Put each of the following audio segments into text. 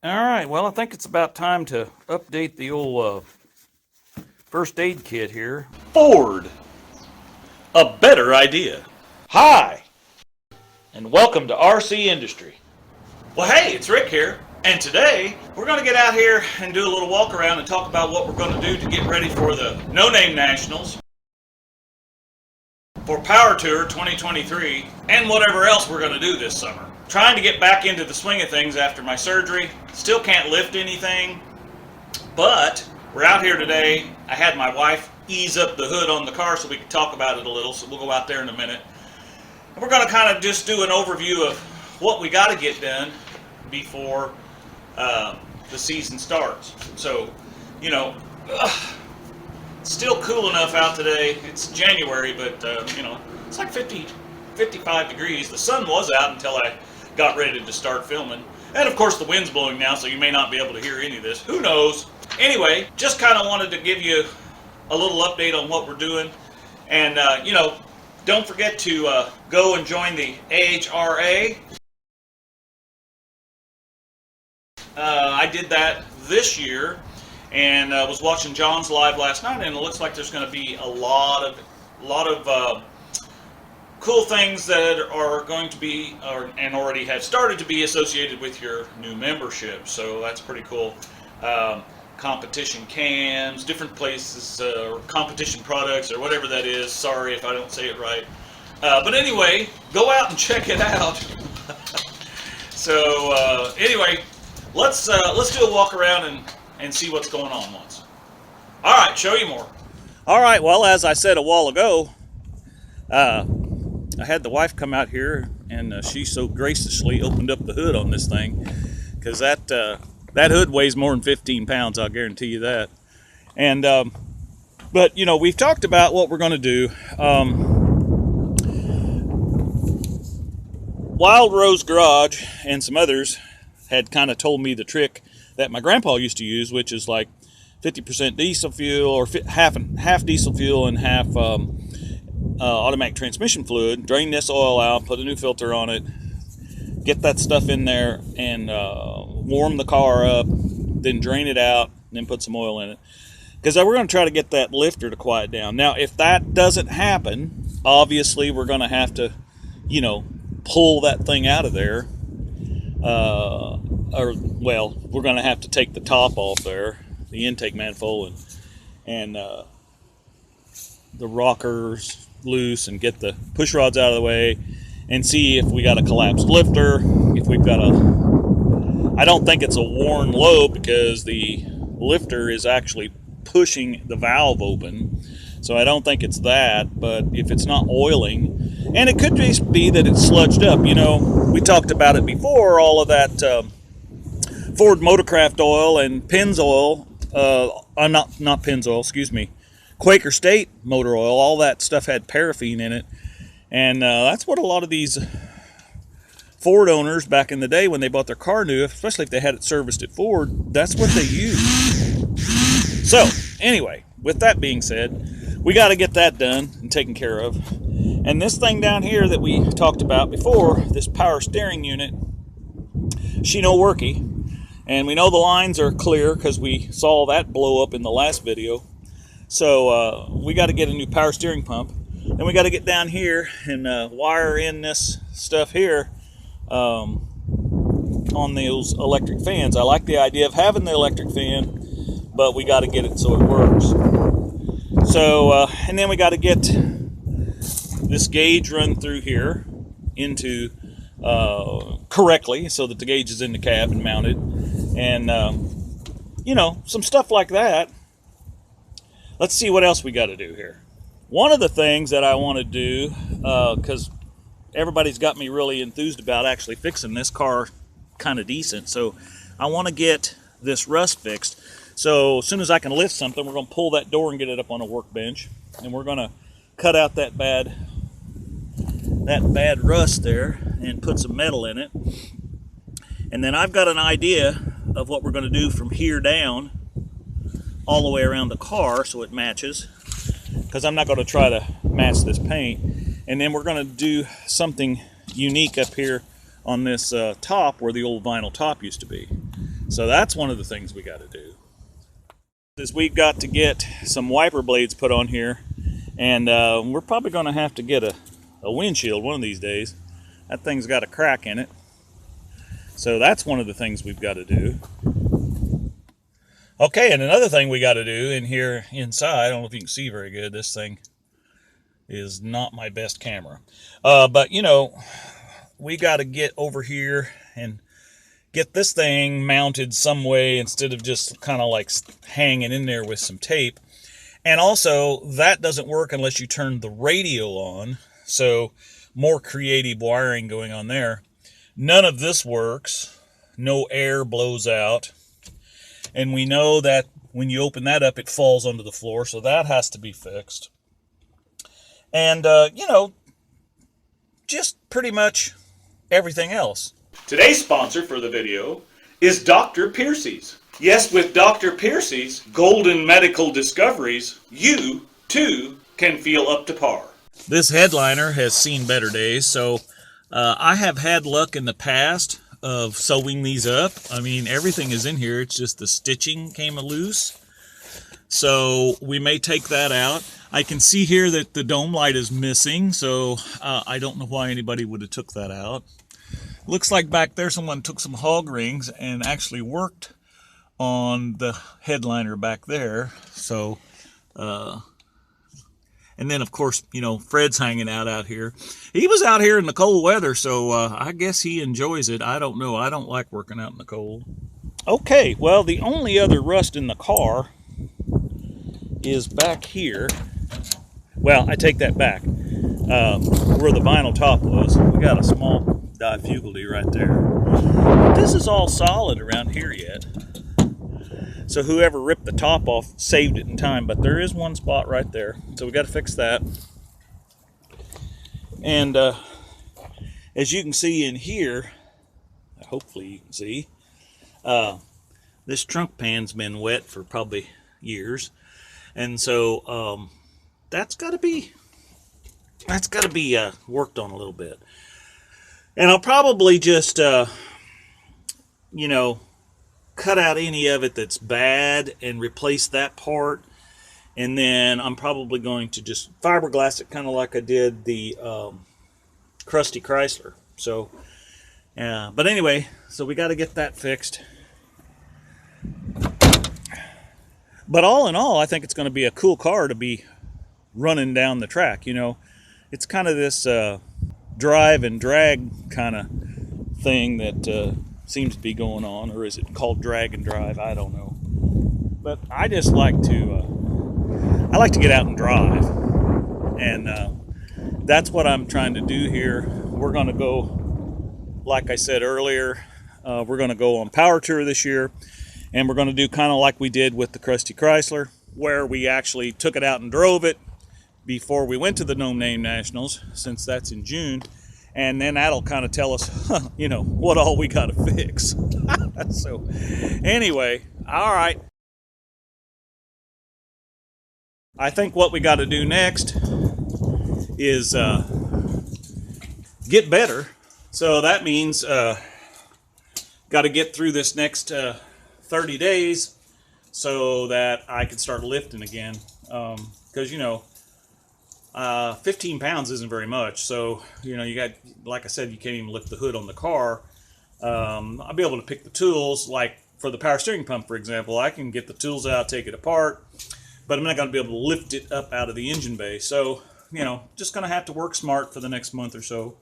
All right, well, I think it's about time to update the old first aid kit here. Ford, a better idea. Hi, and welcome to RCindustry. Well, hey, it's Rick here, and today we're going to get out here and do a little walk around and talk about what we're going to do to get ready for the NoNameNationals, for Power Tour 2023, and whatever else we're going to do this summer. Trying to get back into the swing of things after my surgery. Still can't lift anything, but we're out here today. I had my wife ease up the hood on the car so we could talk about it a little, so we'll go out there in a minute. And we're going to kind of just do an overview of what we got to get done before the season starts. So, you know, it's still cool enough out today. It's January, but, you know, it's like 55 degrees. The sun was out until I got ready to start filming. And of course the wind's blowing now, so you may not be able to hear any of this. Who knows? Anyway, just kind of wanted to give you a little update on what we're doing. And, you know, don't forget to go and join the AHRA. I did that this year, and was watching John's live last night, and it looks like there's going to be a lot of cool things that are going to be, and already have started to be associated with your new membership. So that's pretty cool. Competition cams, different places, or competition products, or whatever that is. Sorry if I don't say it right. But anyway, go out and check it out. So anyway, let's do a walk around and see what's going on once. All right, show you more. All right. Well, as I said a while ago, I had the wife come out here, and she so graciously opened up the hood on this thing, because that hood weighs more than 15 pounds, I'll guarantee you that. And but you know, we've talked about what we're going to do. Wild Rose Garage and some others had kind of told me the trick that my grandpa used to use, which is like 50% diesel fuel, or half diesel fuel and half automatic transmission fluid. Drain this oil out, put a new filter on it, get that stuff in there, and warm the car up, then drain it out, and then put some oil in it. Because we're going to try to get that lifter to quiet down. Now, if that doesn't happen, obviously we're going to have to, you know, pull that thing out of there. We're going to have to take the top off there, the intake manifold, and the rockers loose, and get the push rods out of the way, and see if we got a collapsed lifter, if we've got I don't think it's a worn lobe, because the lifter is actually pushing the valve open, so I don't think it's that. But if it's not oiling, and it could just be that it's sludged up, you know, we talked about it before, all of that Ford Motorcraft oil and Pennzoil, not Pennzoil, excuse me, Quaker State motor oil, all that stuff had paraffin in it. And that's what a lot of these Ford owners back in the day, when they bought their car new, especially if they had it serviced at Ford, that's what they used. So anyway, with that being said, we got to get that done and taken care of. And this thing down here that we talked about before, this power steering unit, she no worky. And we know the lines are clear because we saw that blow up in the last video. So we got to get a new power steering pump. And we got to get down here and wire in this stuff here on those electric fans. I like the idea of having the electric fan, but we got to get it so it works. So, and then we got to get this gauge run through here into correctly, so that the gauge is in the cab and mounted. And, you know, some stuff like that. Let's see what else we got to do here. One of the things that I want to do, because everybody's got me really enthused about actually fixing this car kind of decent, so I want to get this rust fixed. So as soon as I can lift something, we're going to pull that door and get it up on a workbench, and we're going to cut out that bad rust there and put some metal in it. And then I've got an idea of what we're going to do from here down all the way around the car so it matches, because I'm not going to try to match this paint. And then we're going to do something unique up here on this top where the old vinyl top used to be. So that's one of the things we got to do. Is we've got to get some wiper blades put on here, and we're probably going to have to get a windshield one of these days. That thing's got a crack in it. So that's one of the things we've got to do. Okay, and another thing we got to do in here inside, I don't know if you can see very good, this thing is not my best camera. But, you know, we got to get over here and get this thing mounted some way instead of just kind of like hanging in there with some tape. And also, that doesn't work unless you turn the radio on. So, more creative wiring going on there. None of this works. No air blows out. And we know that when you open that up, it falls onto the floor. So that has to be fixed. And, you know, just pretty much everything else. Today's sponsor for the video is Dr. Piercy's. Yes, with Dr. Piercy's golden medical discoveries, you, too, can feel up to par. This headliner has seen better days, so I have had luck in the past of sewing these up. I mean, everything is in here. It's just the stitching came loose. So we may take that out. I can see here that the dome light is missing, so I don't know why anybody would have took that out. Looks like back there someone took some hog rings and actually worked on the headliner back there. So, and then of course, you know, Fred's hanging out here. He was out here in the cold weather, so I guess he enjoys it. I don't know. I don't like working out in the cold. Okay, well, the only other rust in the car is back here. Well, I take that back. Where the vinyl top was, we got a small difficulty right there. But this is all solid around here yet. So whoever ripped the top off saved it in time, but there is one spot right there. So we got to fix that. And as you can see in here, hopefully you can see, this trunk pan's been wet for probably years. And so that's got to be worked on a little bit. And I'll probably just, you know, cut out any of it that's bad and replace that part. And then I'm probably going to just fiberglass it kind of like I did the CrustyChrysler. So, but anyway, so we got to get that fixed. But all in all, I think it's going to be a cool car to be running down the track. You know, it's kind of this drive and drag kind of thing that seems to be going on, or is it called drag and drive? I don't know. But I just like to I like to get out and drive, and that's what I'm trying to do here. We're going to go, like I said earlier, we're going to go on Power Tour this year, and we're going to do kind of like we did with the CrustyChrysler, where we actually took it out and drove it before we went to the NoNameNationals, since that's in June, and then that'll kind of tell us, you know, what all we got to fix. So, anyway, all right. I think what we got to do next is get better. So that means got to get through this next 30 days so that I can start lifting again. Because, you know, 15 pounds isn't very much. So, you know, you got, like I said, you can't even lift the hood on the car. I'll be able to pick the tools, like for the power steering pump, for example. I can get the tools out, take it apart, but I'm not going to be able to lift it up out of the engine bay. So, you know, just going to have to work smart for the next month or so.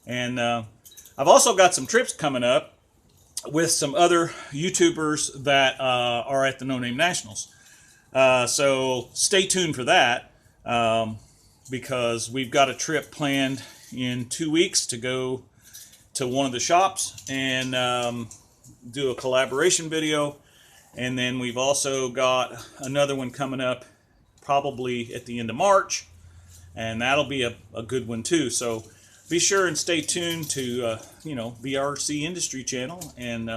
And I've also got some trips coming up with some other YouTubers that are at the NoNameNationals. So stay tuned for that. Because we've got a trip planned in 2 weeks to go to one of the shops and do a collaboration video. And then we've also got another one coming up probably at the end of March. And that'll be a good one too. So be sure and stay tuned to, you know, the RCindustry channel. And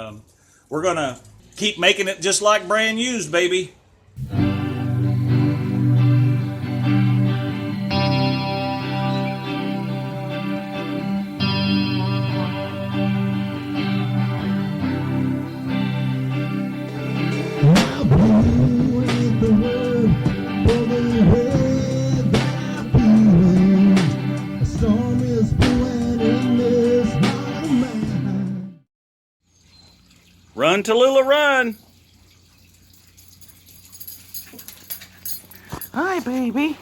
we're going to keep making it just like brand used, baby. Run, Tallulah, run. Hi, baby.